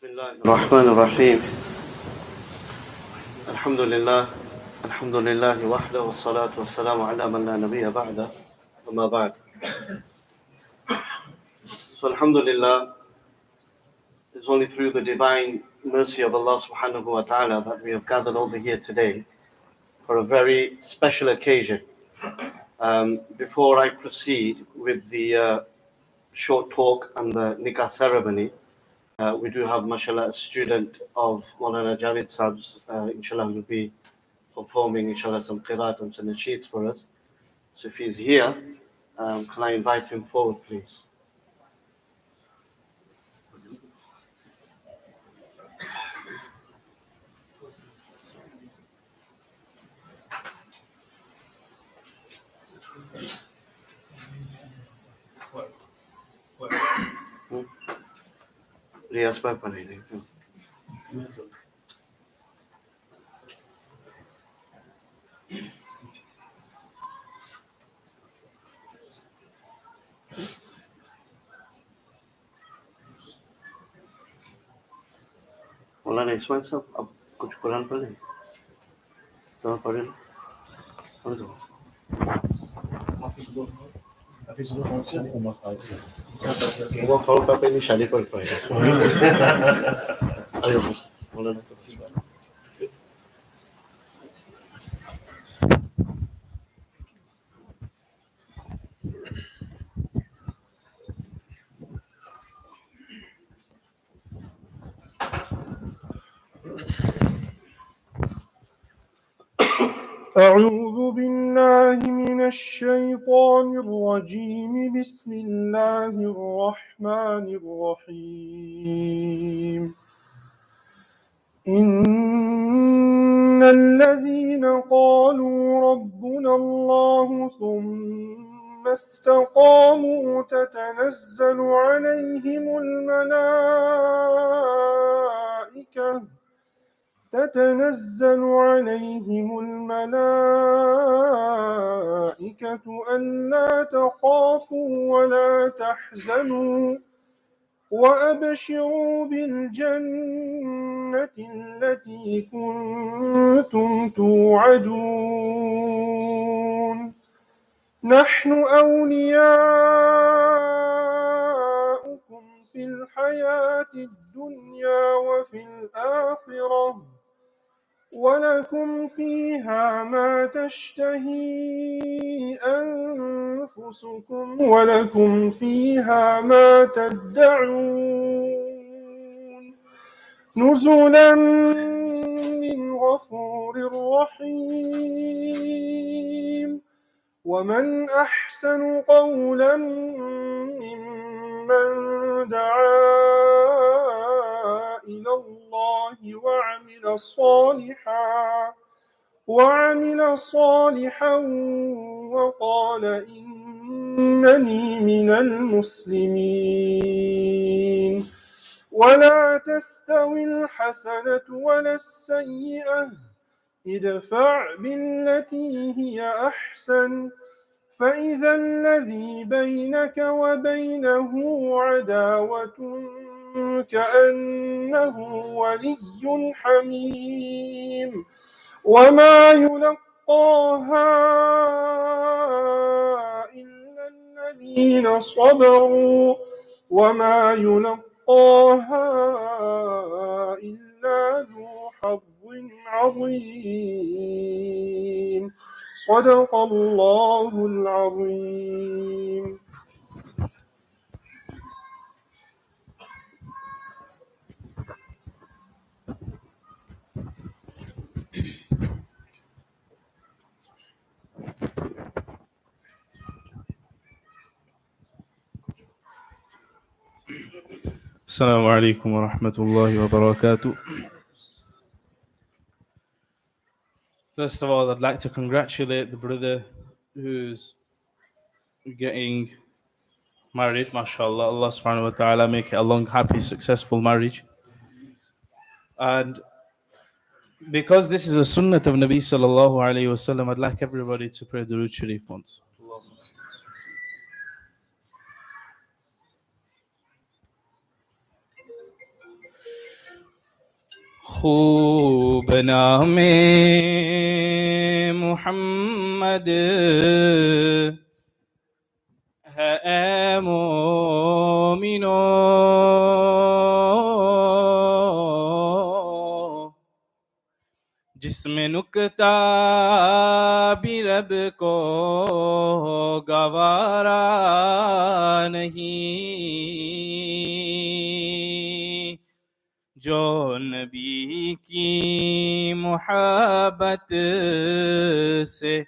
بسم الله الرحمن الرحيم الحمد لله وحده والصلاة والسلام على من لا نبي بعده أما بعد. So Alhamdulillah, it's only through the divine mercy of Allah subhanahu wa ta'ala that we have gathered over here today for a very special occasion. Before I proceed with the short talk and the Nikah ceremony, we do have, mashallah, a student of Maulana Javid Sab's, inshallah, will be performing, inshallah, some qiraat and some nasheeds for us. So if he's here, can I invite him forward, please? Riyaz Papa nahi dekho. मौलाना इस्माइल साहब अब कुछ कुरान पढ़ लें तो पढ़ लो पढ़ दो वो फाउल पापा ने शादी पर पाया अरे मौलाना أعوذ بالله من الشيطان الرجيم بسم الله الرحمن الرحيم إن الذين قالوا ربنا الله ثم استقاموا تتنزل عليهم الملائكة ألا تخافوا ولا تحزنوا وأبشروا بالجنة التي كنتم توعدون نحن أولياؤكم في الحياة الدنيا وفي الآخرة ولكم فيها ما تشتهي أنفسكم ولكم فيها ما تدعون نزلا من غفور رحيم ومن أحسن قولا ممن دعا إلى الله وعمل صالحا وقال إنني من المسلمين ولا تستوي الحسنة ولا السيئة ادفع بالتي هي أحسن فإذا الذي بينك وبينه عداوة كأنه ولي حميم وما يلقاها إلا الذين صبروا وما يلقاها إلا ذو حظ عظيم صدق الله العظيم. Assalamu alaikum wa rahmatullahi wa barakatuh. First of all, I'd like to congratulate the brother who's getting married, mashallah. Allah subhanahu wa ta'ala make it a long, happy, successful marriage. And because this is a sunnat of Nabi sallallahu alayhi wa sallam, I'd like everybody to pray Durood Sharif once. خوب نام محمد ہے اے مومنو، جس میں نکتہ بھی رب کو گوارا نہیں، جو نبی کی محبت سے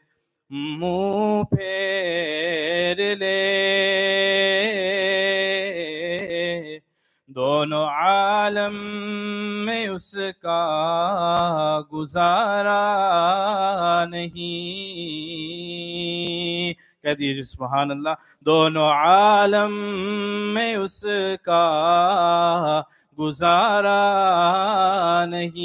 منہ پھیر لے، دونوں عالم میں اس کا گزارا نہیں۔ کہہ دیجیے سبحان اللہ۔ دونوں عالم میں اس کا گزارا نہیں۔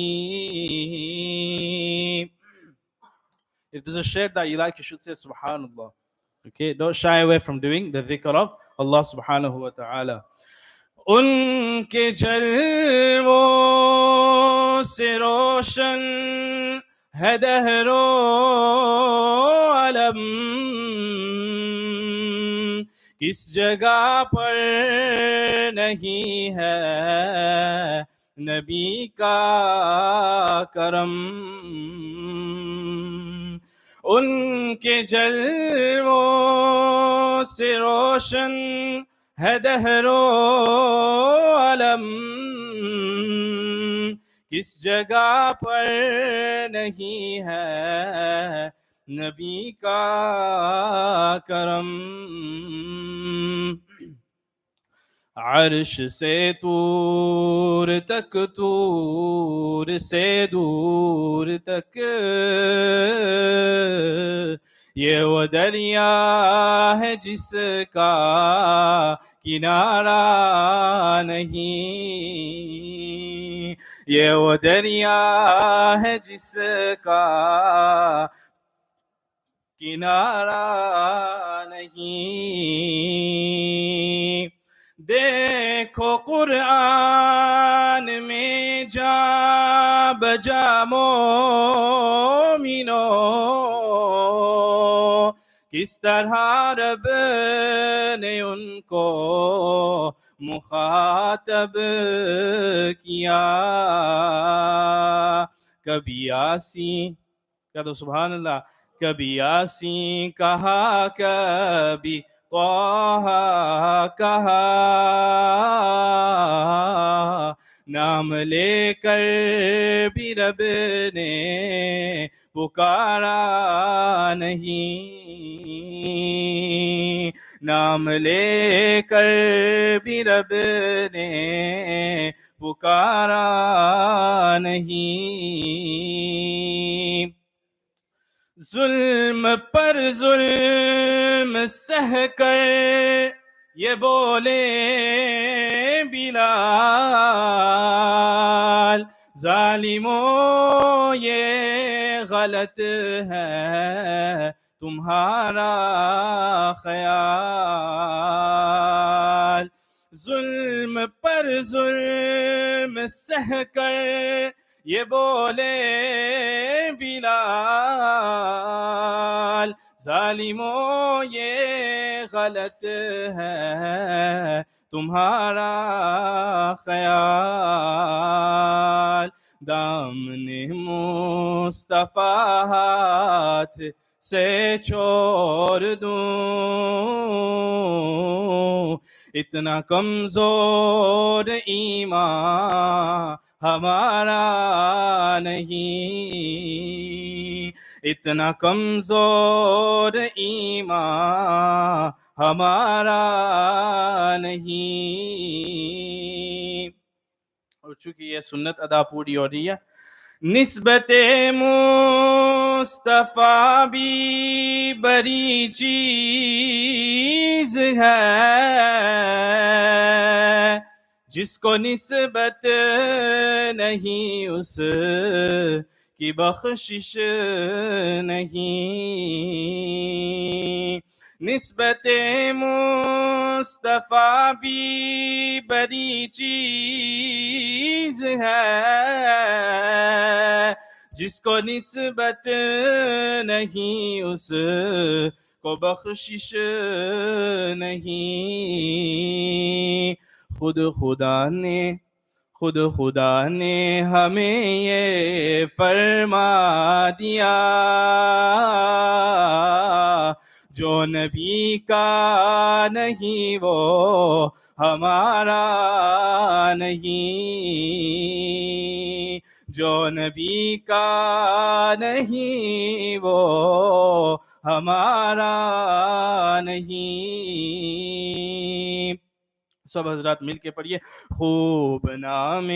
If there's a shade that you like, you should say Subhanallah. Okay, don't shy away from doing the dhikr of Allah subhanahu wa ta'ala. ان کے جلووں سے روشن ہے دہر و عالم، کس جگہ پر نہیں ہے نبی کا کرم، ان کے جلووں سے روشن ہے دہر و عالم، کس جگہ پر نہیں ہے نبی کا کرم۔ عرش سے طور تک، طور سے دور تک، یہ وہ دریا ہے جس کا کنارہ نہیں، یہ وہ دریا ہے جس کا کنارہ نہیں۔ دیکھو قرآن میں جا بجا مومنو، کس طرح رب نے ان کو مخاطب کیا، کبھی یاسین، کہہ دو سبحان اللہ، کبھی یاسین کہا، کبھی طہ کہا، نام لے کر بھی رب نے پکارا نہیں، نام لے کر بھی رب نے پکارا نہیں۔ ظلم پر ظلم سہ کر یہ بولے بلال، ظالموں یہ غلط ہے تمہارا خیال، ظلم پر ظلم سہ کر یہ بولے بلال، ظالموں یہ غلط ہے تمہارا خیال، دامن مصطفیٰ ہاتھ سے چھوڑ دوں، اتنا کمزور ایمان ہمارا نہیں، اتنا کمزور ایمان ہمارا نہیں۔ اور چونکہ یہ سنت ادا پوری ہو رہی ہے، نسبت مصطفیٰ بھی بڑی چیز ہے، جس کو نسبت نہیں اس کی بخشش نہیں، نسبت مصطفیٰ بھی بڑی چیز ہے جس کو نسبت نہیں اس کو بخشش نہیں خدا نے ہمیں یہ فرما دیا جو نبی کا نہیں وہ ہمارا نہیں جو نبی کا نہیں وہ ہمارا نہیں سب حضرات مل کے پڑھیے خوب نام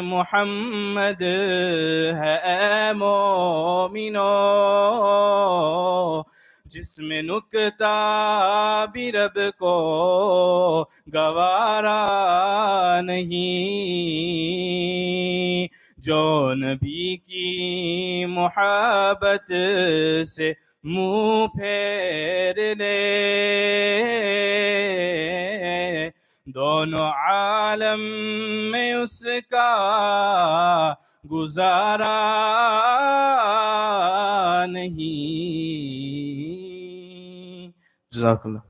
محمد ہے اے مومنو جس میں نکتہ بھی رب کو گوارا نہیں جو نبی کی محبت سے منہ پھیر لے دونوں عالم میں اس کا گزارا نہیں جزاک اللہ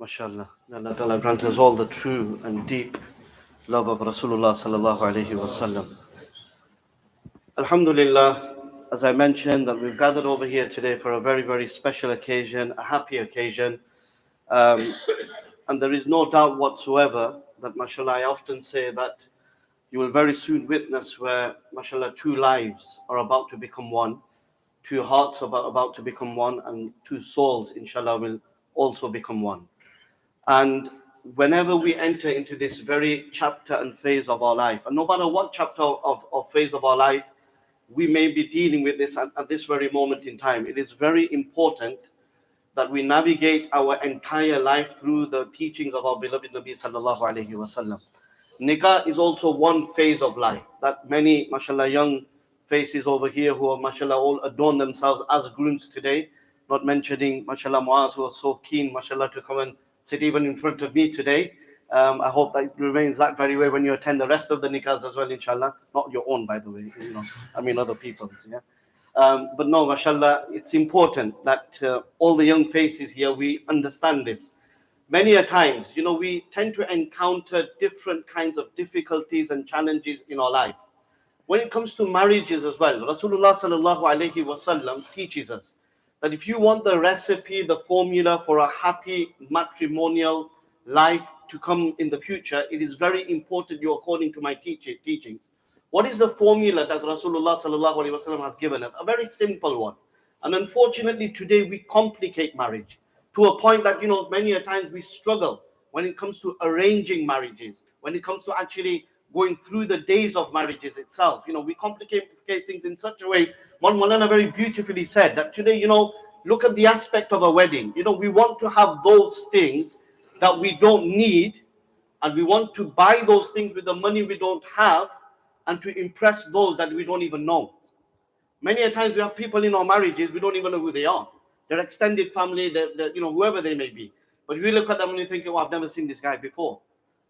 MashaAllah. May Allah Ta'ala grant us all the true and deep love of Rasulullah sallallahu alayhi wa sallam. Alhamdulillah, as I mentioned, that we've gathered over here today for a very, very special occasion, a happy occasion. And there is no doubt whatsoever that, mashallah, I often say that you will very soon witness where, mashallah, two lives are about to become one, two hearts are about to become one, and two souls, inshallah, will also become one. And whenever we enter into this very chapter and phase of our life, and no matter what chapter or phase of our life we may be dealing with this at this very moment in time, it is very important that we navigate our entire life through the teachings of our beloved Nabi sallallahu alaihi wasallam. Nikah is also one phase of life that many, mashallah, young faces over here who are, mashallah, all adorn themselves as grooms today, not mentioning, mashallah, Muaz, who are so keen, mashallah, to come and sit even in front of me today. I hope that it remains that very way when you attend the rest of the nikahs as well, inshallah. Not your own, by the way, I mean other people's, yeah. But no, mashallah, it's important that all the young faces here, we understand this. Many a times, we tend to encounter different kinds of difficulties and challenges in our life. When it comes to marriages as well, Rasulullah sallallahu alaihi wasallam teaches us that if you want the recipe, the formula for a happy matrimonial life to come in the future, it is very important you, according to my teachings. What is the formula that Rasulullah sallallahu alaihi wasallam has given us? A very simple one. And unfortunately, today we complicate marriage to a point that, many a times we struggle when it comes to arranging marriages, when it comes to actually going through the days of marriages itself. We complicate things in such a way. One Maulana very beautifully said that today, look at the aspect of a wedding. We want to have those things that we don't need, and we want to buy those things with the money we don't have, and to impress those that we don't even know. Many a times we have people in our marriages, we don't even know who they are. Their extended family, whoever they may be. But we look at them and we think, oh, I've never seen this guy before.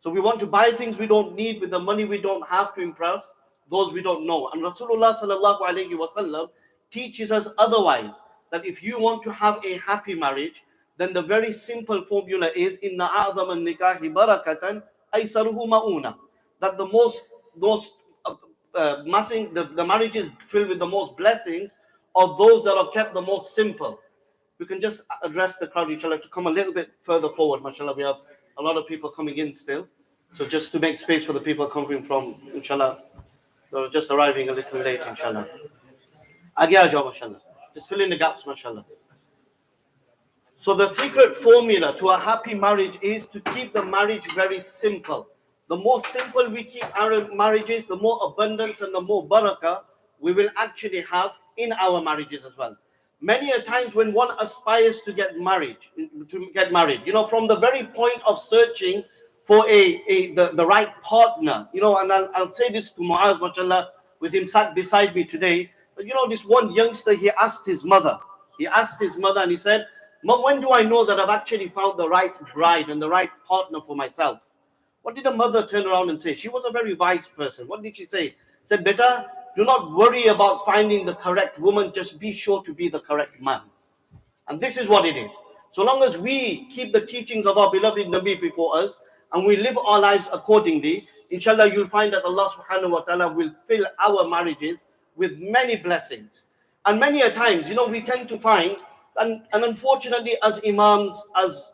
So we want to buy things we don't need with the money we don't have to impress those we don't know. And Rasulullah sallallahu alaihi wasallam teaches us otherwise, that if you want to have a happy marriage, then the very simple formula is inna a'zam an-nikahi barakatan aysaruhu ma'una, that the marriages filled with the most blessings are those that are kept the most simple. We can just address the crowd, inshallah, to come a little bit further forward. Mashallah, we have a lot of people coming in still. So just to make space for the people coming from, inshallah, they're just arriving a little late, inshallah. Aage aa jao, mashallah. Just fill in the gaps, mashallah. So the secret formula to a happy marriage is to keep the marriage very simple. The more simple we keep our marriages, the more abundance and the more barakah we will actually have in our marriages as well. many a times when one aspires to get married, from the very point of searching for the right partner, and I'll say this to Muaz, mashallah, with him sat beside me today. But this one youngster, he asked his mother, and he said, Mom, when do I know that I've actually found the right bride and the right partner for myself? What did the mother turn around and say? She was a very wise person. What did she say? She said, Beta, do not worry about finding the correct woman. Just be sure to be the correct man. And this is what it is. So long as we keep the teachings of our beloved Nabi before us and we live our lives accordingly, inshallah, you'll find that Allah subhanahu wa ta'ala will fill our marriages with many blessings. And many a times, we tend to find, and unfortunately, as imams, as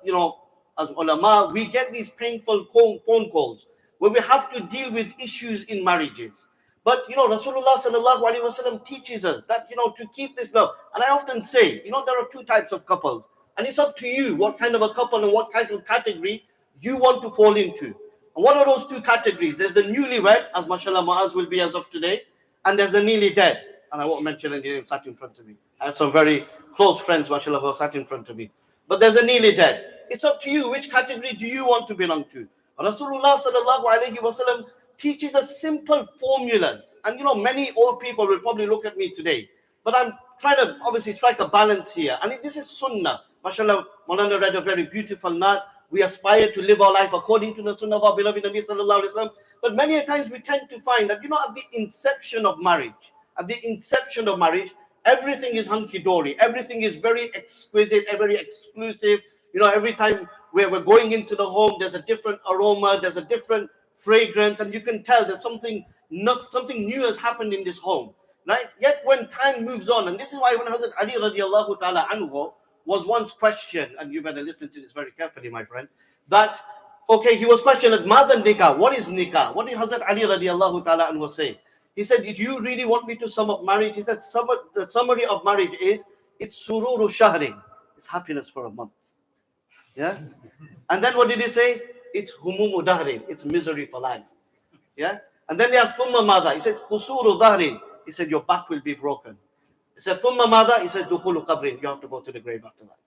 ulama, we get these painful phone calls where we have to deal with issues in marriages. But Rasulullah sallallahu alaihi wasallam teaches us that to keep this love. And I often say, there are two types of couples, and it's up to you what kind of a couple and what kind of category you want to fall into. And what are those two categories? There's the newlywed, as mashallah Muaz will be as of today, and there's the nearly dead. And I won't mention any name sat in front of me. I have some very close friends, mashallah, who sat in front of me. But there's a nearly dead. It's up to you. Which category do you want to belong to? Rasulullah sallallahu alaihi wasallam teaches us simple formulas. And many old people will probably look at me today. But I'm trying to obviously strike a balance here. And this is sunnah. MashaAllah, Maulana read a very beautiful nat. We aspire to live our life according to the sunnah of our beloved Nabi sallallahu alaihi wasallam. But many a times we tend to find that, at the inception of marriage, everything is hunky-dory. Everything is very exquisite and very exclusive. Every time we're going into the home, there's a different aroma, there's a different fragrance, and you can tell that something new has happened in this home, right? Yet when time moves on, and this is why when Hazrat Ali radiallahu ta'ala anhu was once questioned, and you better listen to this very carefully, my friend, that, okay, he was questioned at Madan Nikah, what is Nikah? What did Hazrat Ali radiallahu ta'ala anhu say? He said, did you really want me to sum up marriage? He said, the summary of marriage is, it's sururu shahrin, it's happiness for a month. Yeah? And then what did he say? It's humumu dahrin, it's misery for life. Yeah? And then they asked thumma mada. He said, kusuru dahrin. He said, your back will be broken. He said, thumma mada. He said, dukhulu qabrin. You have to go to the grave after that.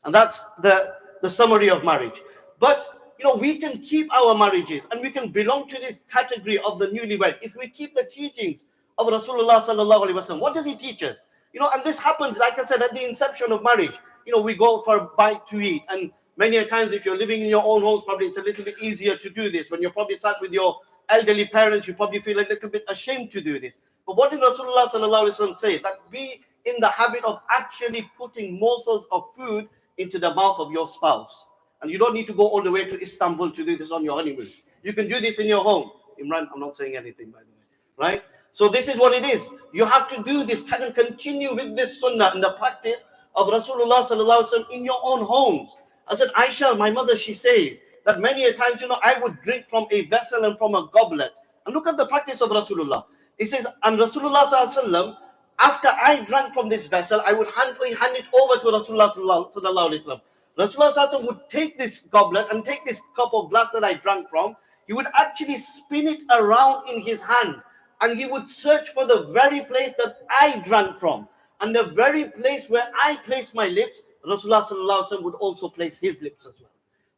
And that's the summary of marriage. But we can keep our marriages and we can belong to this category of the newlywed if we keep the teachings of Rasulullah sallallahu alaihi wasallam. What does he teach us? And this happens, like I said, at the inception of marriage. We go for a bite to eat, and many a times if you're living in your own home, probably it's a little bit easier to do this. When you're probably sat with your elderly parents, you probably feel a little bit ashamed to do this. But what did Rasulullah sallallahu alaihi wasallam say? That be in the habit of actually putting morsels of food into the mouth of your spouse. And you don't need to go all the way to Istanbul to do this on your honeymoon. You can do this in your home. Imran, I'm not saying anything, by the way. Right? So this is what it is. You have to do this, and continue with this sunnah and the practice of Rasulullah sallallahu alaihi wasallam in your own homes. I said, Aisha, my mother, she says that many a times, I would drink from a vessel and from a goblet. And look at the practice of Rasulullah. It says, and Rasulullah sallallahu alaihi wasallam, after I drank from this vessel, I would hand it over to Rasulullah sallallahu alaihi wasallam. Rasulullah sallallahu alaihi wasallam would take this goblet and take this cup of glass that I drank from. He would actually spin it around in his hand, and he would search for the very place that I drank from. And the very place where I placed my lips, Rasulullah sallallahu alaihi wasallam would also place his lips as well.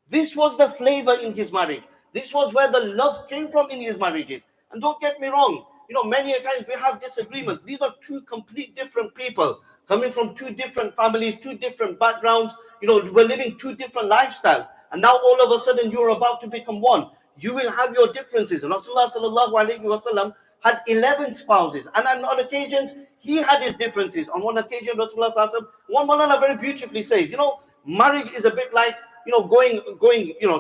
This was the flavor in his marriage. This was where the love came from in his marriages. And don't get me wrong, many a times we have disagreements. These are two complete different people coming from two different families, two different backgrounds. We're living two different lifestyles. And now all of a sudden you're about to become one. You will have your differences. Rasulullah sallallahu alaihi wasallam had 11 spouses, and on occasions he had his differences. On one occasion, Rasulullah sallallahu alaihi wasallam, one Maulana very beautifully says, marriage is a bit like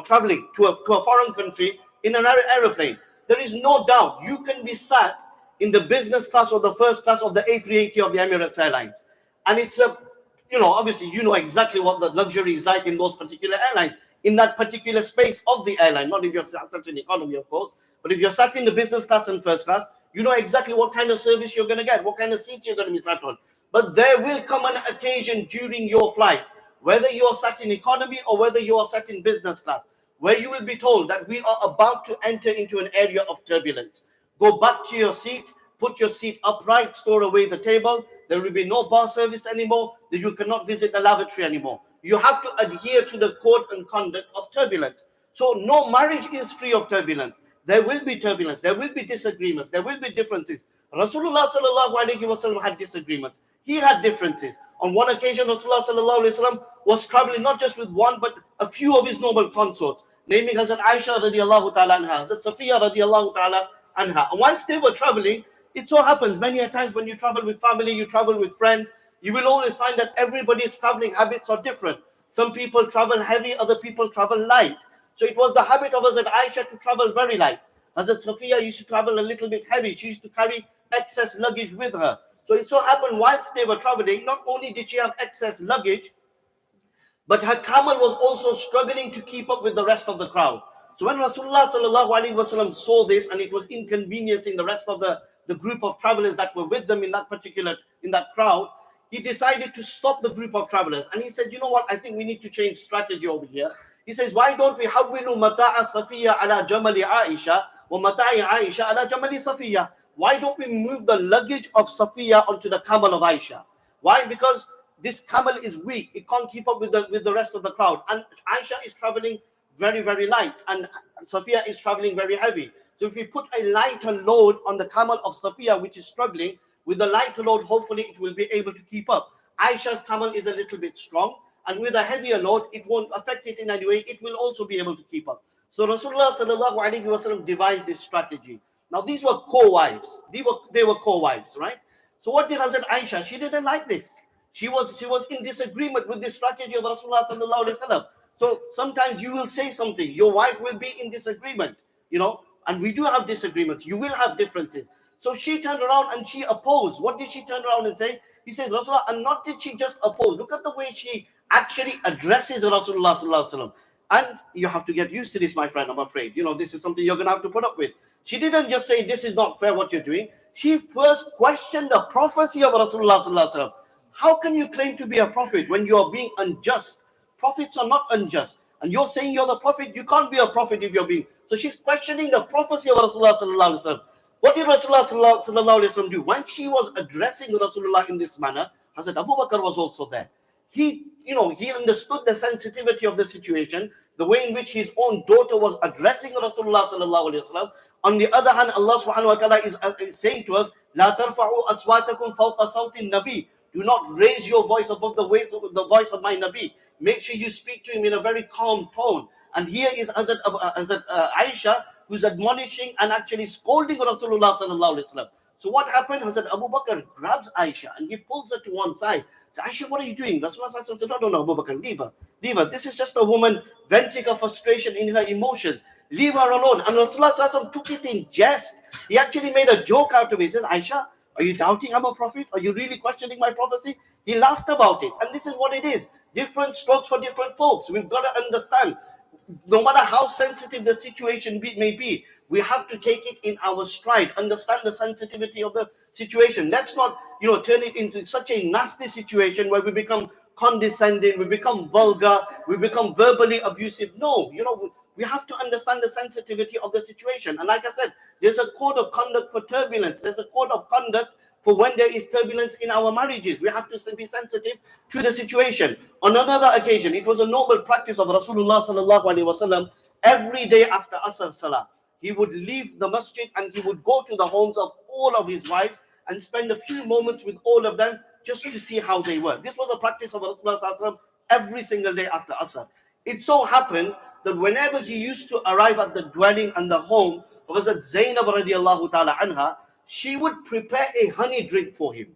traveling to a foreign country in an aeroplane. There is no doubt you can be sat in the business class or the first class of the A380 of the Emirates Airlines, and it's obviously exactly what the luxury is like in those particular airlines, in that particular space of the airline. Not if you're sat in economy, of course, but if you're sat in the business class and first class, you know exactly what kind of service you're going to get, what kind of seats you're going to be sat on. But there will come an occasion during your flight, whether you are sat in economy or whether you are sat in business class, where you will be told that we are about to enter into an area of turbulence. Go back to your seat, put your seat upright, store away the table, There will be no bar service anymore. That you cannot visit the lavatory anymore. You have to adhere to the code and conduct of turbulence. So no marriage is free of turbulence. There will be turbulence. There will be disagreements. There will be differences. Rasulullah sallallahu alaihi wasallam had disagreements. He had differences. On one occasion, Rasulullah sallallahu alaihi wasallam was traveling not just with one, but a few of his noble consorts, naming Hazrat Aisha radiallahu ta'ala anha, Hazrat Safiya radiallahu ta'ala anha. And whilst they were traveling, it so happens many a times when you travel with family, you travel with friends, you will always find that everybody's traveling habits are different. Some people travel heavy, other people travel light. So it was the habit of Hazrat Aisha to travel very light. Hazrat Safiya used to travel a little bit heavy. She used to carry excess luggage with her. So it so happened whilst they were traveling, not only did she have excess luggage, but her camel was also struggling to keep up with the rest of the crowd. So when Rasulullah sallallahu alaihi wasallam saw this, and it was inconveniencing the rest of the group of travelers that were with them in that crowd, he decided to stop the group of travelers. And he said, you know what, I think we need to change strategy over here. He says, why don't we hawwilu mata'a Safiya ala jamali Aisha wa mata'i Aisha ala jamali Safiya? Why don't we move the luggage of Safiya onto the camel of Aisha? Why? Because this camel is weak. It can't keep up with the rest of the crowd. And Aisha is traveling very, very light. And Safiya is traveling very heavy. So if we put a lighter load on the camel of Safiya, which is struggling, with the lighter load, hopefully it will be able to keep up. Aisha's camel is a little bit strong. And with a heavier load, it won't affect it in any way. It will also be able to keep up. So Rasulullah sallallahu alaihi wasallam devised this strategy. Now these were co-wives. They were co-wives, right? So what did Hazrat Aisha? She didn't like this. She was in disagreement with the strategy of Rasulullah sallallahu alaihi wasallam. So sometimes you will say something, your wife will be in disagreement, and we do have disagreements. You will have differences. So she turned around and she opposed. What did she turn around and say? He says, Rasulullah, and not did she just oppose. Look at the way she actually addresses Rasulullah sallallahu alaihi wasallam. And you have to get used to this, my friend, I'm afraid. This is something you're going to have to put up with. She didn't just say, this is not fair what you're doing. She first questioned the prophecy of Rasulullah sallallahu alaihi wasallam. How can you claim to be a prophet when you are being unjust? Prophets are not unjust. And you're saying you're the prophet. You can't be a prophet if you're being. So she's questioning the prophecy of Rasulullah sallallahu alaihi wasallam. What did Rasulullah sallallahu alaihi wasallam do? When she was addressing Rasulullah in this manner, Hazrat Abu Bakr was also there. He understood the sensitivity of the situation, the way in which his own daughter was addressing Rasulullah sallallahu alaihi wasallam. On the other hand, Allah subhanahu wa ta'ala is saying to us, "La tarfa'u aswatakum fawqa sawti nabi." Do not raise your voice above the voice of my Nabi. Make sure you speak to him in a very calm tone. And here is Hazrat Aisha, who's admonishing and actually scolding Rasulullah sallallahu alaihi wasallam. So what happened? Hazrat Abu Bakr grabs Aisha and he pulls her to one side. So Aisha, what are you doing? Rasulullah sallallahu alaihi wasallam said, no, Abu Bakr, leave her. This is just a woman venting her frustration in her emotions. Leave her alone. And Rasulullah sallallahu alaihi wasallam took it in jest. He actually made a joke out of it. He says, Aisha, are you doubting I'm a prophet? Are you really questioning my prophecy? He laughed about it. And this is what it is. Different strokes for different folks. We've got to understand, no matter how sensitive the situation may be, we have to take it in our stride, understand the sensitivity of the situation. Let's not, turn it into such a nasty situation where we become condescending, we become vulgar, we become verbally abusive. No, we have to understand the sensitivity of the situation. And like I said, there's a code of conduct for turbulence. There's a code of conduct for when there is turbulence in our marriages. We have to be sensitive to the situation. On another occasion, it was a noble practice of Rasulullah sallallahu alaihi wasallam. Every day after Asr Salah, he would leave the masjid and he would go to the homes of all of his wives and spend a few moments with all of them just to see how they were. This was a practice of Rasulullah sallallahu alaihi wasallam every single day after Asr. It so happened that whenever he used to arrive at the dwelling and the home of Hazrat Zainab radiallahu ta'ala anha, she would prepare a honey drink for him.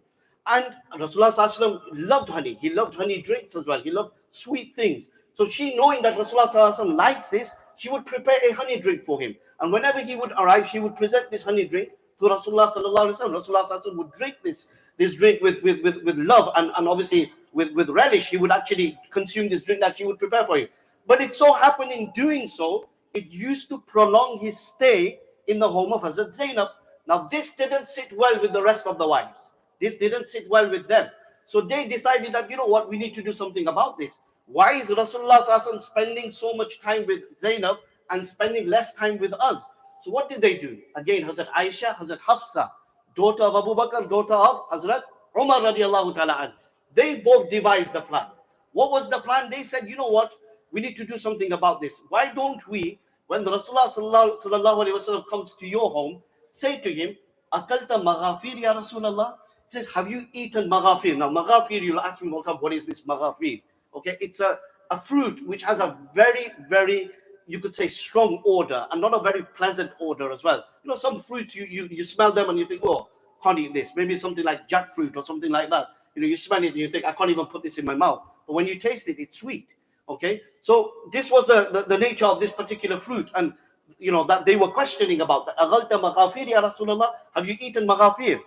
And Rasulullah sallallahu alaihi wasallam loved honey. He loved honey drinks as well. He loved sweet things. So she, knowing that Rasulullah sallallahu alaihi wasallam likes this, she would prepare a honey drink for him. And whenever he would arrive, she would present this honey drink to Rasulullah sallallahu alaihi wasallam. Rasulullah sallallahu alaihi wasallam would drink this drink with love and obviously with relish. He would actually consume this drink that she would prepare for him. But it so happened in doing so, it used to prolong his stay in the home of Hazrat Zainab. Now this didn't sit well with the rest of the wives. This didn't sit well with them. So they decided that, we need to do something about this. Why is Rasulullah sallallahu alaihi wasallam spending so much time with Zainab and spending less time with us? So what did they do? Again, Hazrat Aisha, Hazrat Hafsa, daughter of Abu Bakr, daughter of Hazrat Umar radiallahu ta'ala an. They both devised the plan. What was the plan? They said, you know what? We need to do something about this. Why don't we, when the Rasulullah sallallahu alaihi wasallam comes to your home, say to him, Akalta maghafir ya Rasulullah? He says, have you eaten maghafir? Now, maghafir, you'll ask me, what is this maghafir? Okay, it's a fruit which has a very, very, you could say, strong odor and not a very pleasant odor as well. You know, some fruits, you smell them and you think, oh, can't eat this. Maybe something like jackfruit or something like that. You know, you smell it and you think, I can't even put this in my mouth. But when you taste it, it's sweet. Okay, so this was the nature of this particular fruit, and you know that they were questioning about that. Aghalta maghafir ya Rasulullah? Have you eaten maghafir?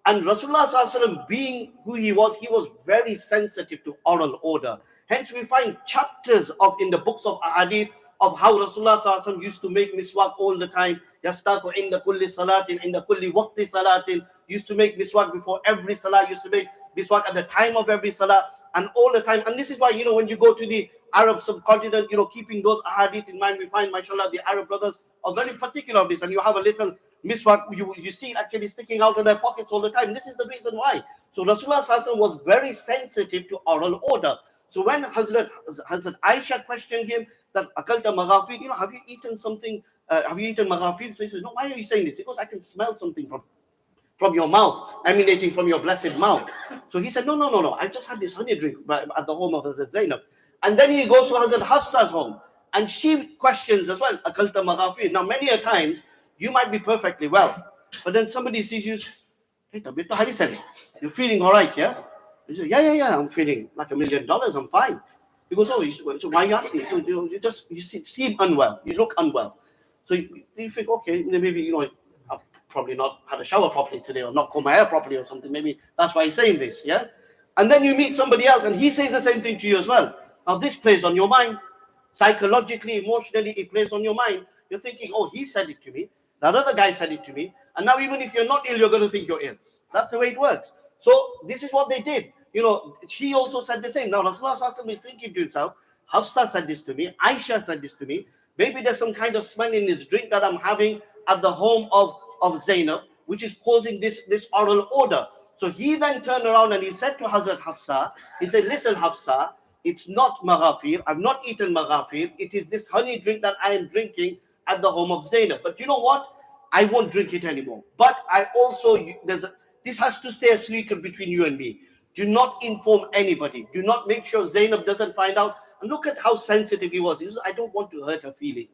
And Rasulullah sallallahu alaihi wasallam, being who he was very sensitive to oral odor. Hence, we find chapters in the books of ahadith of how Rasulullah sallallahu alaihi wasallam used to make miswak all the time. Yastaku inda kulli salatin, inda kulli waqti salatin. Used to make miswak before every salah. Used to make miswak at the time of every salah. And all the time. And this is why, you know, when you go to the Arab subcontinent, you know, keeping those ahadith in mind, we find, mashallah, the Arab brothers are very particular of this. And you have a little miswak, you see it actually sticking out of their pockets all the time. This is the reason why. So Rasulullah sallallahu was very sensitive to oral odor. So when Hazrat Aisha questioned him that, Akalta maghafir, you know, have you eaten something, have you eaten maghafir? So he says, no, why are you saying this? Because I can smell something from your mouth, emanating from your blessed mouth. So he said, no, I just had this honey drink at the home of Hazrat Zainab. And then he goes to Hazrat Hafsa's home, and she questions as well, Akalta maghafir. Now, many a times, you might be perfectly well, but then somebody sees you, hey, you're feeling all right, yeah? You say, yeah, I'm feeling like $1 million, I'm fine. He goes, oh, so why are you asking? So, you seem unwell, you look unwell. So you think, okay, maybe, you know, probably not had a shower properly today or not comb my hair properly or something. Maybe that's why he's saying this, yeah? And then you meet somebody else and he says the same thing to you as well. Now this plays on your mind. Psychologically, emotionally, it plays on your mind. You're thinking, oh, he said it to me. That other guy said it to me. And now even if you're not ill, you're going to think you're ill. That's the way it works. So this is what they did. You know, she also said the same. Now Rasulullah Sallallahu is thinking to himself, Hafsa said this to me. Aisha said this to me. Maybe there's some kind of smell in this drink that I'm having at the home of Zainab, which is causing this oral odor. So he then turned around and he said to Hazrat Hafsa, he said, listen Hafsa, it's not maghafir, I've not eaten maghafir, it is this honey drink that I am drinking at the home of Zainab. But you know what? I won't drink it anymore. But I also, this has to stay a secret between you and me. Do not inform anybody. Do not make sure Zainab doesn't find out. And look at how sensitive he was. He says, I don't want to hurt her feelings.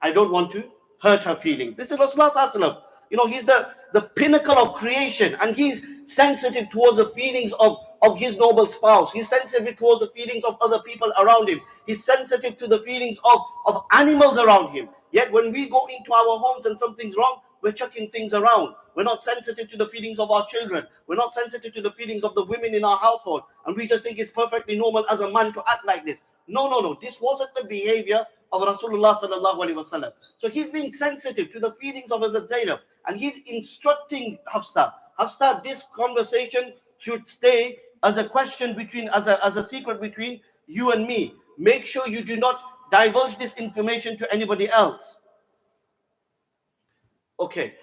I don't want to hurt her feelings. This is Rasulullah Sallallahu Alaihi Wasallam. You know, he's the pinnacle of creation, and he's sensitive towards the feelings of his noble spouse. He's sensitive towards the feelings of other people around him. He's sensitive to the feelings of animals around him. Yet when we go into our homes and something's wrong, we're chucking things around. We're not sensitive to the feelings of our children. We're not sensitive to the feelings of the women in our household. And we just think it's perfectly normal as a man to act like this. No. This wasn't the behavior of Rasulullah sallallahu alaihi wasallam. So he's being sensitive to the feelings of Hazrat Zainab. And he's instructing Hafsa. Hafsa, this conversation should stay as a question as a secret between you and me. Make sure you do not divulge this information to anybody else. Okay.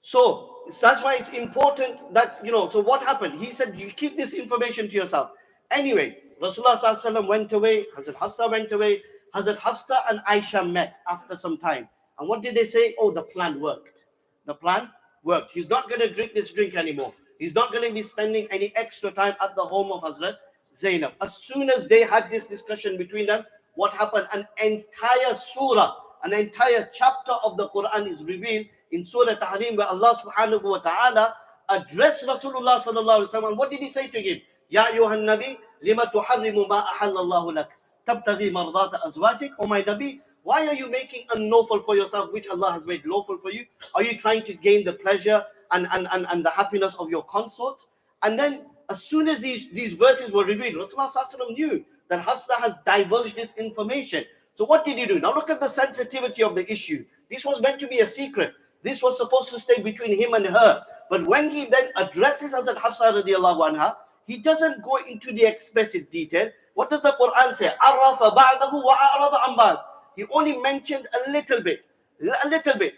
So that's why it's important that, you know, so what happened? He said, you keep this information to yourself. Anyway, Rasulullah sallallahu alaihi wasallam went away. Hazrat Hafsa went away. Hazrat Hafsa and Aisha met after some time. And what did they say? Oh, the plan worked. The plan worked. He's not going to drink this drink anymore. He's not going to be spending any extra time at the home of Hazrat Zainab. As soon as they had this discussion between them, what happened? An entire surah, an entire chapter of the Quran is revealed in Surah Tahrim, where Allah subhanahu wa ta'ala addressed Rasulullah sallallahu alaihi wasallam. What did he say to him? Ya ayyuhan nabi, lima tuharrimu ma ahallallahu lak, tabtaghi mardata azwajik. O my Nabi, why are you making unlawful for yourself which Allah has made lawful for you? Are you trying to gain the pleasure and the happiness of your consorts? And then as soon as these verses were revealed, Rasulullah sallallahu alaihi wasallam knew that Hafsa has divulged this information. So what did he do? Now look at the sensitivity of the issue. This was meant to be a secret. This was supposed to stay between him and her. But when he then addresses Hazrat Hafsa radiallahu anha, he doesn't go into the explicit detail. What does the Quran say? Arrafa ba'dahu wa a'rada an ba'd. He only mentioned a little bit.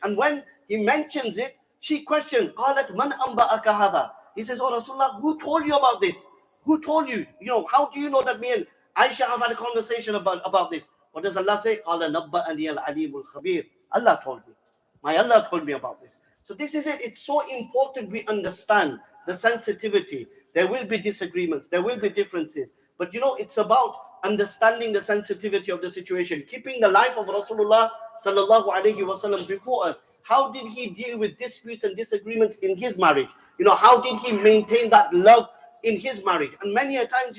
And when he mentions it, she questions, قالت من أنبأك هذا? He says, oh Rasulullah, who told you about this? Who told you? How do you know that me and Aisha have had a conversation about this? What does Allah say? قَالَ نَبَّأَنِيَ الْعَلِيمُ الْخَبِيرُ. Allah told me. My Allah told me about this. So this is it. It's so important we understand the sensitivity. There will be disagreements. There will be differences. But it's about understanding the sensitivity of the situation. Keeping the life of Rasulullah sallallahu alaihi wasallam before us. How did he deal with disputes and disagreements in his marriage? How did he maintain that love in his marriage? And many a times,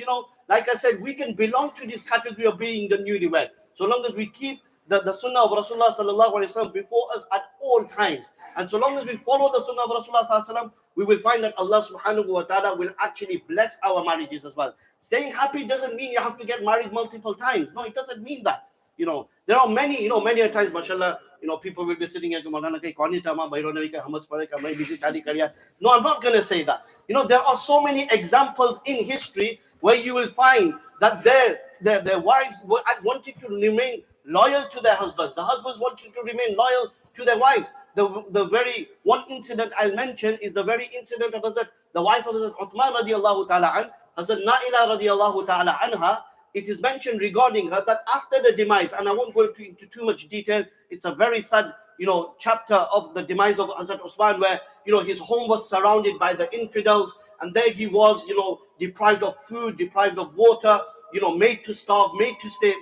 like I said, we can belong to this category of being the newlywed. So long as we keep the sunnah of Rasulullah sallallahu alaihi wasallam before us at all times. And so long as we follow the sunnah of Rasulullah sallallahu alaihi wasallam, we will find that Allah subhanahu wa ta'ala will actually bless our marriages as well. Staying happy doesn't mean you have to get married multiple times. No, it doesn't mean that. There are many, many a times, mashallah, people will be sitting here, no, I'm not going to say that. There are so many examples in history where you will find that their wives wanted to remain loyal to their husbands. The husbands wanted to remain loyal to their wives. The very one incident I'll mention is the very incident of the wife of Hazrat Uthman radiallahu ta'ala an, Hazrat Naila radiallahu ta'ala anha. It is mentioned regarding her that after the demise, and I won't go into too much detail, it's a very sad, chapter of the demise of Hazrat Uthman, where, his home was surrounded by the infidels, and there he was, deprived of food, deprived of water, made to starve, made to stay,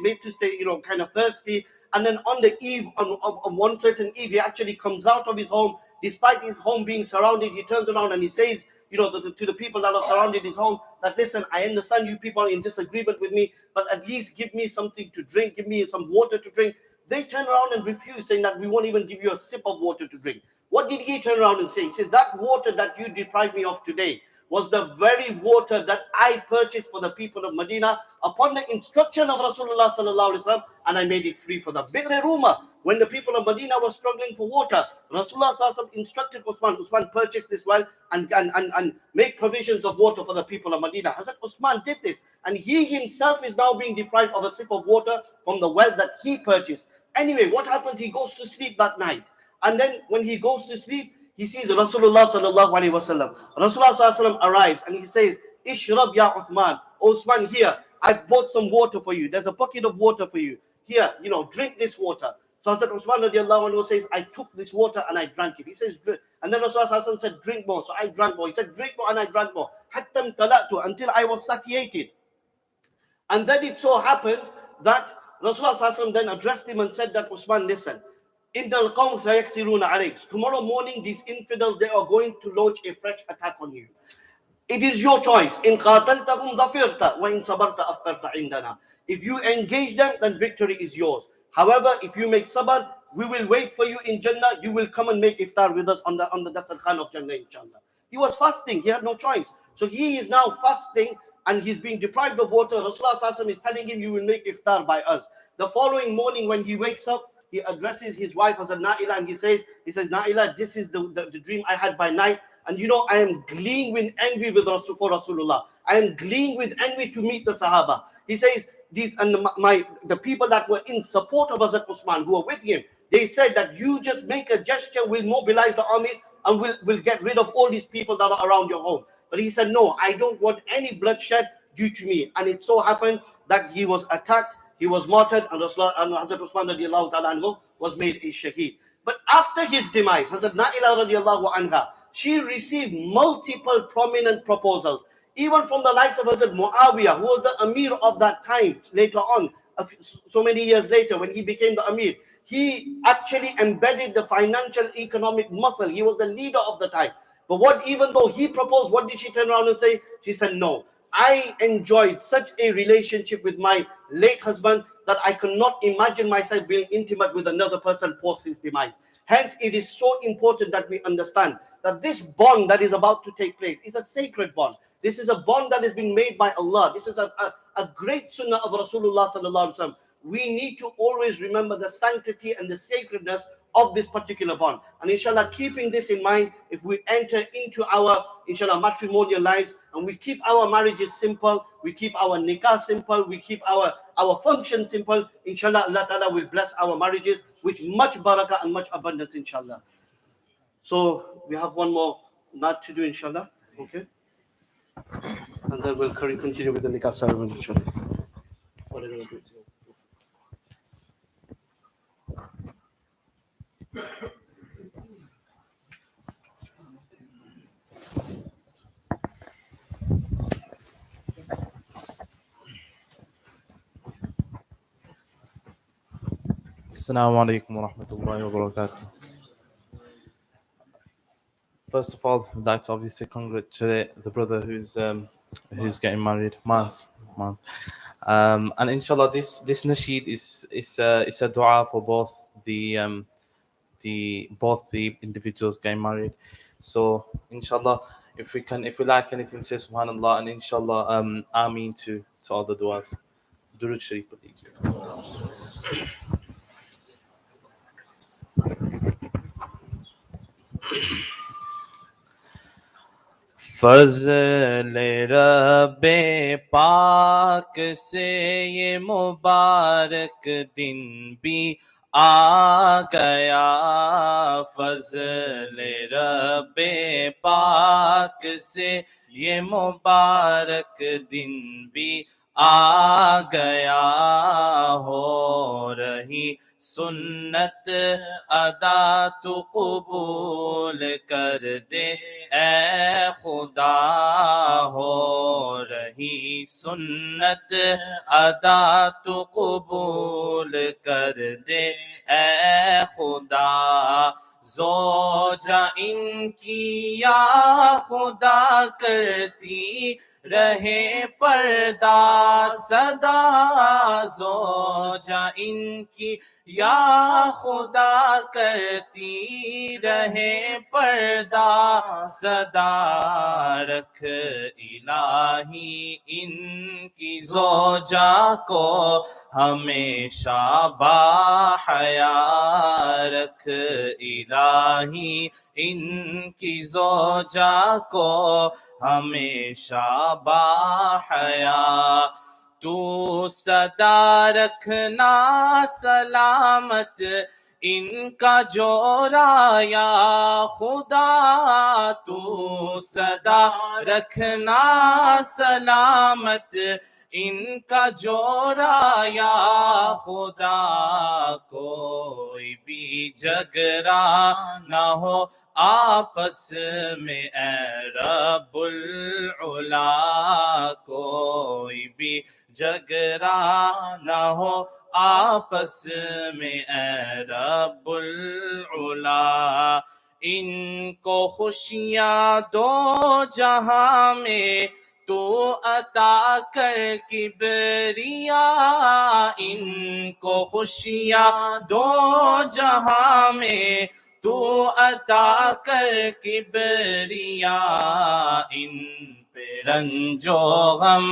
kind of thirsty. And then on the eve, on one certain eve, he actually comes out of his home, despite his home being surrounded. He turns around and he says, to the people that are surrounded his home, that listen, I understand you people are in disagreement with me, but at least give me something to drink, give me some water to drink. They turn around and refuse, saying that we won't even give you a sip of water to drink. What did he turn around and say? He says, that water that you deprived me of today was the very water that I purchased for the people of Medina upon the instruction of Rasulullah sallallahu alaihi wasallam, and I made it free for them. Bi'r Ruma, when the people of Medina were struggling for water, Rasulullah sallallahu alaihi wasallam instructed Uthman. Uthman purchased this well and make provisions of water for the people of Medina. Hazrat Uthman did this, and he himself is now being deprived of a sip of water from the well that he purchased. Anyway, what happens? He goes to sleep that night, and then when he goes to sleep, he sees Rasulullah sallallahu alaihi wasallam. Rasulullah sallallahu alaihi wasallam arrives and he says, "Ishrab ya Uthman, Uthman, here, I bought some water for you. There's a bucket of water for you. Here, drink this water." So Hazrat Uthman radiallahu anhu says, "I took this water and I drank it." He says, drink. And then Rasulullah sallallahu alaihi wasallam said, "Drink more." So I drank more. He said, "Drink more," and I drank more. Hatta talatu, until I was satiated. And then it so happened that Rasulullah sallallahu alaihi wasallam then addressed him and said that, Uthman, listen. Tomorrow morning, these infidels, they are going to launch a fresh attack on you. It is your choice. If you engage them, then victory is yours. However, if you make sabr, we will wait for you in Jannah. You will come and make iftar with us on the Dasar Khan of Jannah, inshallah. He was fasting. He had no choice. So he is now fasting and he's being deprived of water. Rasulullah sallallahu alaihi wasallam is telling him, you will make iftar by us. The following morning when he wakes up, he addresses his wife as a Naila and he says, Naila, this is the dream I had by night. And I am gleeing with envy for Rasulullah. I am gleeing with envy to meet the Sahaba. He says, the people that were in support of Hazrat Uthman, who were with him, they said that you just make a gesture, we'll mobilize the armies and we'll get rid of all these people that are around your home. But he said, no, I don't want any bloodshed due to me. And it so happened that he was attacked, he was martyred, and Hazrat Uthman radiallahu ta'ala anhu was made a shaheed. But after his demise, Hazrat Naila radiallahu anha, she received multiple prominent proposals, even from the likes of Hazrat Muawiyah, who was the Amir of that time. Later on, so many years later, when he became the Amir, he actually embedded the financial economic muscle. He was the leader of the time. But even though he proposed, what did she turn around and say? She said, no, I enjoyed such a relationship with my late husband that I cannot imagine myself being intimate with another person post his demise. Hence, it is so important that we understand that this bond that is about to take place is a sacred bond. This is a bond that is being made by Allah. This is a great sunnah of Rasulullah sallallahu alaihi wasallam. We need to always remember the sanctity and the sacredness of this particular bond. And inshallah, keeping this in mind, if we enter into our, inshallah, matrimonial lives and we keep our marriages simple, we keep our nikah simple, we keep our function simple, inshallah, Allah Ta'ala will bless our marriages with much barakah and much abundance, inshallah. So we have one more not to do, inshallah. Okay? And then we'll continue with the Nikah ceremony, inshallah. What are you going to do today? Assalamu alaikum wa rahmatullahi wa barakatuh. First of all, I'd like to obviously congratulate the brother who's getting married, Mas. And inshallah, this nasheed is a dua for both the individuals getting married. So inshallah, if we like anything, say subhanallah, and inshallah, ameen to all the duas. Durud Sharif, please. فضل رب پاک سے یہ مبارک دن بھی آ گیا، فضل رب پاک سے یہ مبارک دن بھی آ گیا، ہو رہی سنت ادا تو قبول کر دے اے خدا، ہو رہی سنت ادا تو قبول کر دے اے خدا، زوجہ ان کی یا خدا کرتی رہے پردہ صدا، زوجہ ان کی یا خدا کرتی رہے پردہ صدا، رکھ الہی ان کی زوجہ کو ہمیشہ باحیا، رکھ الہی ان کی زوجہ کو ہمیشہ باحیا، تو صدا رکھنا سلامت ان کا جوڑا یا خدا، تو صدا رکھنا سلامت ان کا جوڑا یا خدا، کوئی بھی جھگڑا نہ ہو آپس میں اے رب العلا، کوئی بھی جھگڑا نہ ہو آپس میں اے رب العلا، ان کو خوشیاں دو جہاں میں تو عطا کر کبریا، ان کو خوشیاں دو جہاں میں تو عطا کر کبریا، ان پہ رنج و غم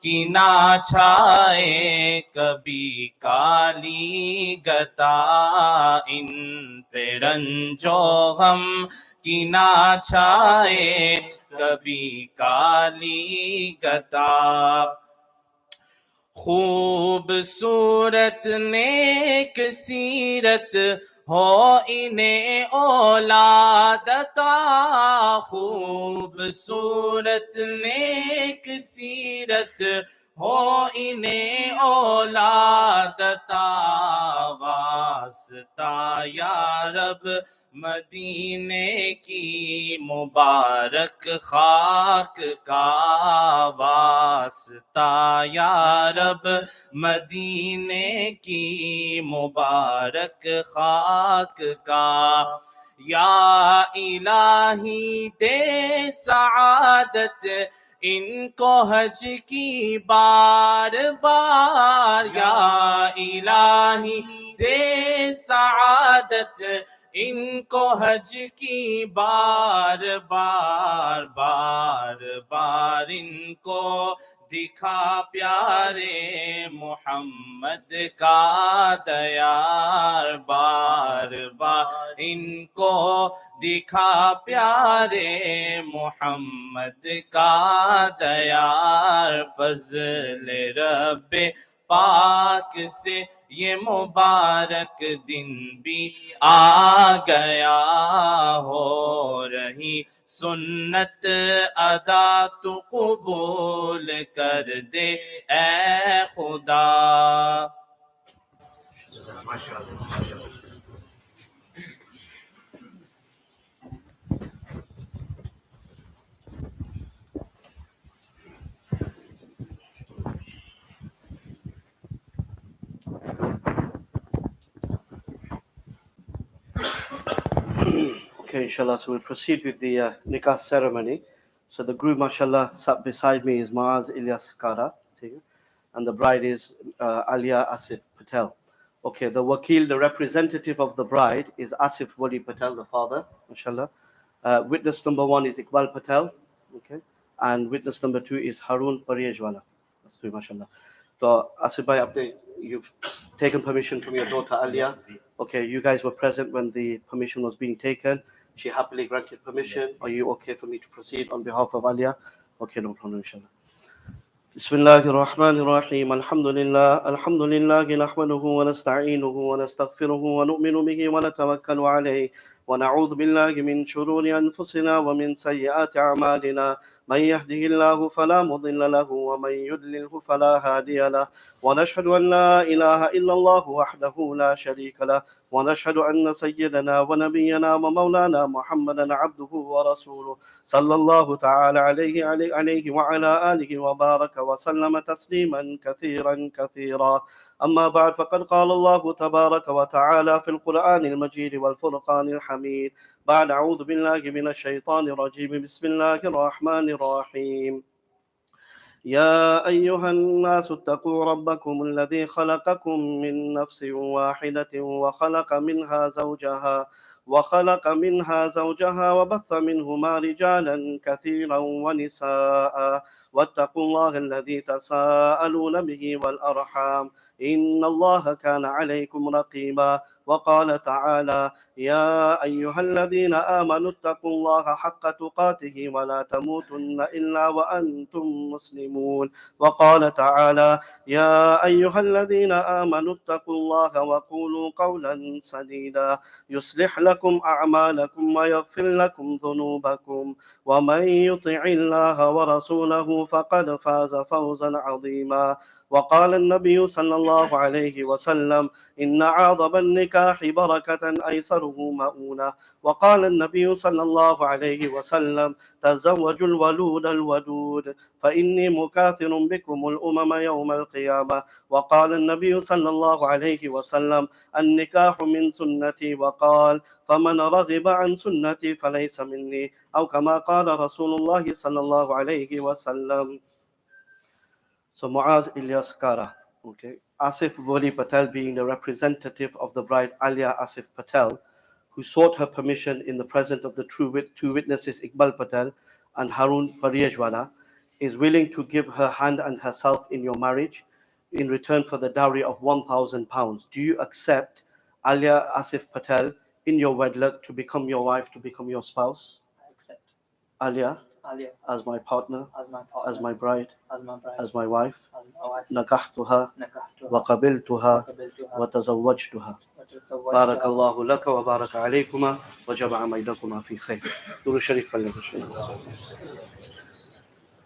کی نہ چھائے کبھی کالی گتا، ان پہ رنج و غم کی نہ چھائے کبھی کالی گتا، خوبصورت نیک سیرت ہو انہیں اولاد عطا، خوبصورت نیک سیرت ہو انہیں اولاد عطا، واسطہ یا رب مدینے کی مبارک خاک کا، واسطہ یا رب مدینے کی مبارک خاک کا، یا الہی دے سعادت ان کو حج کی بار بار، یا الہی دے سعادت ان کو حج کی بار بار، بار بار ان کو دکھا پیارے محمد کا دیار، بار بار ان کو دکھا پیارے محمد کا دیار، فضل رب पाक से ये मुबारक दिन भी आ गया हो रही सुन्नत अदा तू कबूल कर दे ए खुदा Okay, inshallah, so we'll proceed with the nikah ceremony. So the groom, mashallah, sat beside me is Maaz Ilyas Kara, and the bride is Alia Asif Patel. Okay, the wakil, the representative of the bride is Asif Wali Patel, the father, mashallah. Witness number 1 is Iqbal Patel, okay, and witness number 2 is Harun Pariyajwala. That's 3, mashallah. So Asif bhai, update, you've taken permission from your daughter Alia. Okay, you guys were present when the permission was being taken. She happily granted permission. Are you okay for me to proceed on behalf of Alia? Okay, no problem, inshallah. بسم الله الرحمن الرحيم الحمد لله نحمده ونستعينه ونستغفره ونؤمن به ونتوكل عليه ونعوذ بالله من شرور أنفسنا ومن سيئات أعمالنا من يهده الله فلا مضل له ومن يضلله فلا هادي له ونشهد أن لا إله إلا الله وحده لا شريك له ونشهد أن سيدنا ونبينا ومولانا محمدا عبده ورسوله صلى الله تعالى عليه وعلى آله وبارك وسلم تسليما كثيرا أما بعد فقد قال الله تبارك وتعالى في القرآن المجيد والفرقان الحميد بعد أعوذ بالله من الشيطان الرجيم بسم الله الرحمن الرحيم يا أيها الناس اتقوا ربكم الذي خلقكم من نفس واحدة وخلق منها زوجها وبث منهما رجالا كثيرا ونساء واتقوا الله الذي تساءلون به والأرحام إن الله كان عليكم رقيبا وقال تعالى يا أيها الذين آمنوا اتقوا الله حق تقاته ولا تموتن إلا وأنتم مسلمون وقال تعالى يا أيها الذين آمنوا اتقوا الله وقولوا قولا سديدا يصلح لكم أعمالكم ويغفر لكم ذنوبكم ومن يطع الله ورسوله فقد فاز فوزا عظيما وقال النبي صلى الله عليه وسلم إن أعظم النكاح بركة أيسره مؤونة وقال النبي صلى الله عليه وسلم تزوجوا الودود فإني مكاثر بكم الأمم يوم القيامة وقال النبي صلى الله عليه وسلم النكاح من سنتي وقال فمن رغب عن سنتي فليس مني أو كما قال رسول الله صلى الله عليه وسلم. So Muaz Ilyas Kara, okay, Asif Wali Patel being the representative of the bride Alia Asif Patel, who sought her permission in the presence of the two witnesses Iqbal Patel and Harun Pariyajwala, is willing to give her hand and herself in your marriage in return for the dowry of £1,000. Do you accept Alia Asif Patel in your wedlock to become your wife, to become your spouse? I accept Alia Alia as my partner, as my bride, as my wife, نكحتها وقبلتها وقبلتها وتزوجتها. وتزوجتها. بارك الله لك وبارك عليكما وجمع بينكما في خير. درود الشريف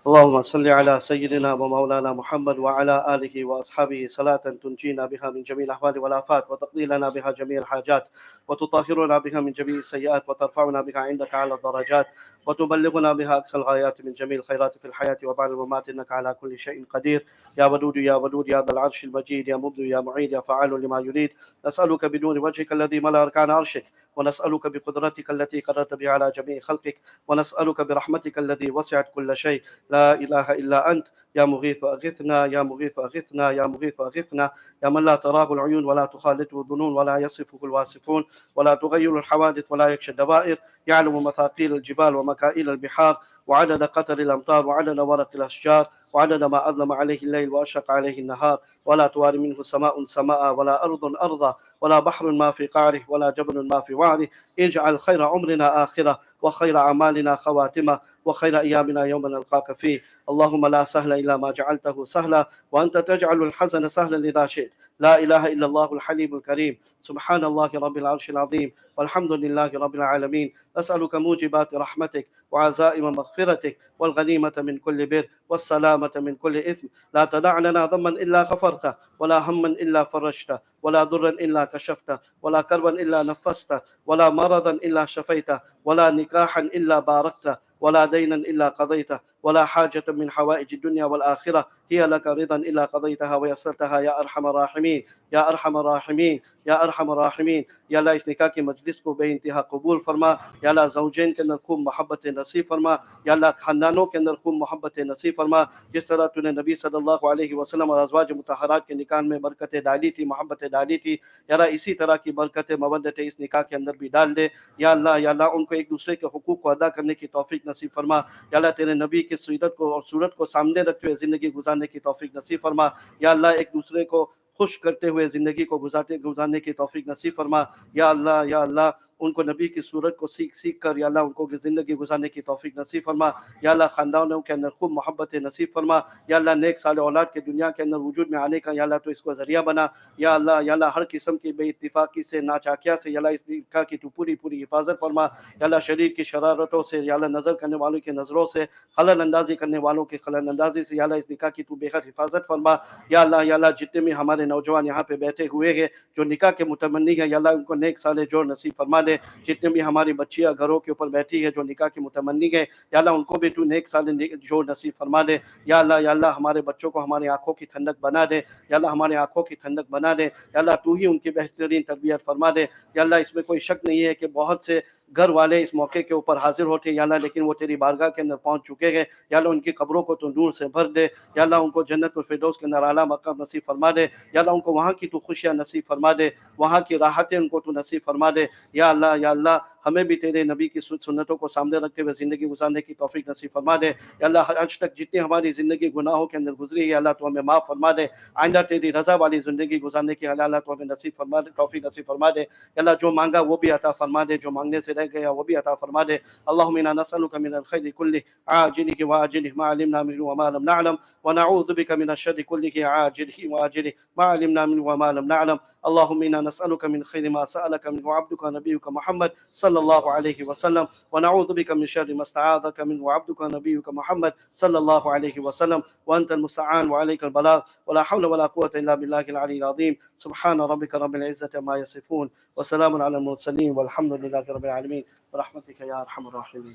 اللهم صل على سيدنا ومولانا محمد وعلى آله وأصحابه صلاة تنجينا بها من جميع الأحوال والآفات وتقضي لنا بها جميع الحاجات وتطهرنا بها من جميع السيئات وترفعنا بها عندك على الدرجات وتبلغنا بها أقصى الغايات من جميع الخيرات في الحياة وبعد الممات إنك على كل شيء قدير يا ودود يا ودود يا ذا العرش المجيد يا مبدي يا معيد يا فعال لما يريد. نسألك بنور وجهك الذي ملا أركان عرشك ونسألك بقدرتك التي قدرت بها على جميع خلقك ونسألك برحمتك الذي وسعت كل شيء لا إله إلا أنت يا مغيث أغثنا يا مغيث أغثنا يا مغيث أغثنا يا من لا تراه العيون ولا تخالطه الظنون ولا يصفه الواصفون ولا تغير الحوادث ولا يكشى الدوائر يعلم مثاقيل الجبال ومكائل البحار وعدد قطر الأمطار وعدد ورق الأشجار وعدد ما أظلم عليه الليل وأشرق عليه النهار ولا تواري منه سماء ولا أرض أرضا ولا بحر ما في قعره ولا جبل ما في وعره. اجعل خير عمرنا آخرة وخير أعمالنا خواتمة وخير أيامنا يوم نلقاك فيه. اللهم لا سهل إلا ما جعلته سهلا وأنت تجعل الحزن سهلا إذا شئت. لا إله إلا الله الحليم الكريم. سبحان الله رب العرش العظيم والحمد لله رب العالمين. أسألك موجبات رحمتك وعزائم مغفرتك والغنيمة من كل بر والسلامة من كل إثم. لا تدع لنا ذنبا إلا غفرته ولا هما إلا فرجته ولا ضرا إلا كشفته ولا كربا إلا نفسته ولا مرضا إلا شفيته ولا نكاحا إلا باركته ولا دينا إلا قضيته ولا حاجة من حوائج الدنيا والآخرة هي لك رضا إلا قضيتها ويسرتها يا أرحم الراحمين يا أرحم الراحمين یا ارحم الراحمین. یا اللہ اس نکاح کی مجلس کو بے انتہا قبول فرما. یا اللہ زوجین کے اندر خوب محبت نصیب فرما. یا اللہ خاندانوں کے اندر خوب محبت نصیب فرما. جس طرح تو نے نبی صلی اللہ علیہ وسلم اور ازواج مطہرات کے نکاح میں برکت ڈالی تھی، محبت ڈالی تھی، یا اللہ اسی طرح کی برکت مودت اس نکاح کے اندر بھی ڈال دے. یا اللہ ان کو ایک دوسرے کے حقوق کو ادا کرنے کی توفیق نصیب فرما. یا اللہ تیرے نبی کی سیرت کو اور صورت کو سامنے رکھتے ہوئے زندگی گزارنے کی توفیق نصیب فرما. یا اللہ ایک دوسرے کو خوش کرتے ہوئے زندگی کو گزارنے کی توفیق نصیب فرما. یا اللہ ان کو نبی کی صورت کو سیکھ کر یا اللہ ان کو زندگی گزارنے کی توفیق نصیب فرما. یا اللہ خاندانوں کے اندر خوب محبت نصیب فرما. یا اللہ نیک صالح اولاد کے دنیا کے اندر وجود میں آنے کا یا اللہ تو اس کو ذریعہ بنا. یا اللہ ہر قسم کی بے اتفاقی سے، ناچاکیہ سے یا اللہ اس نکاح کی تو پوری حفاظت فرما. یا اللہ شریر کی شرارتوں سے، یا اللہ نظر کرنے والوں کی نظروں سے، خلل اندازی کرنے والوں کی خلل اندازی سے یا اللہ اس نکاح کی تو بے حد حفاظت فرما. یا اللہ جتنے بھی ہمارے نوجوان یہاں پہ بیٹھے ہوئے ہیں جو نکاح کے متمنی ہیں، یا اللہ ان کو نیک صالح جوڑ نصیب فرما دے. جتنے بھی ہماری بچیاں گھروں کے اوپر بیٹھی ہے جو نکاح کی متمنی ہے، یا اللہ ان کو بھی تو نیک صالح جوڑ نصیب فرما دے. یا اللہ ہمارے بچوں کو ہماری آنکھوں کی ٹھنڈک بنا دے. یا اللہ ہماری آنکھوں کی ٹھنڈک بنا دے. یا اللہ تو ہی ان کی بہترین تربیت فرما دے. یا اللہ اس میں کوئی شک نہیں ہے کہ بہت سے گھر والے اس موقع کے اوپر حاضر ہوتے یا اللہ لیکن وہ تیری بارگاہ کے اندر پہنچ چکے ہیں. یا اللہ ان کی قبروں کو تو نور سے بھر دے. یا اللہ ان کو جنت الفردوس کے اندر اعلیٰ مقام نصیب فرما دے. یا اللہ ان کو وہاں کی تو خوشیاں نصیب فرما دے، وہاں کی راحتیں ان کو تو نصیب فرما دے. یا اللہ ہمیں بھی تیرے نبی کی سنتوں کو سامنے رکھتے ہوئے زندگی گزارنے کی توفیق نصیب فرما دے. یا اللہ آج تک جتنی ہماری زندگی گناہوں کے اندر گزری ہے اللہ تو ہمیں معاف فرما دے. آئندہ تیری رضا والی زندگی گزارنے کی اللہ تو ہمیں نصیب فرما دے، توفیق نصیب فرما دے. یا اللہ جو مانگا وہ بھی عطا فرما دے، جو مانگنے سے رہ گیا وہ بھی عطا فرما دے. اللهم انا نسألك من الخير كله عاجله وآجله ما علمنا منه وما لم نعلم ونعوذ بك من الشر كله عاجله وآجله ما علمنا منه وما لم نعلم. اللهم انا نسألك من خير ما سألك منه عبدك نبيك محمد صلى الله عليه وسلم ونعوذ بك من شر ما استعاذك منه عبدك نبيك محمد صلى الله عليه وسلم وأنت المستعان وعليك البلاغ ولا حول ولا قوة إلا بالله العلي العظيم. سبحان ربك رب العزة ما يصفون وسلام على المرسلين والحمد لله رب العالمين برحمتك يا أرحم الراحمين.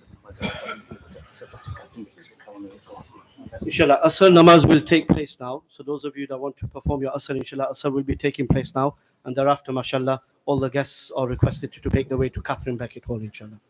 Inshallah, Asr namaz will take place now. So those of you that want to perform your Asr, inshallah, Asr will be taking place now. And thereafter, mashallah, all the guests are requested to make their way to Catherine Beckett Hall, inshallah.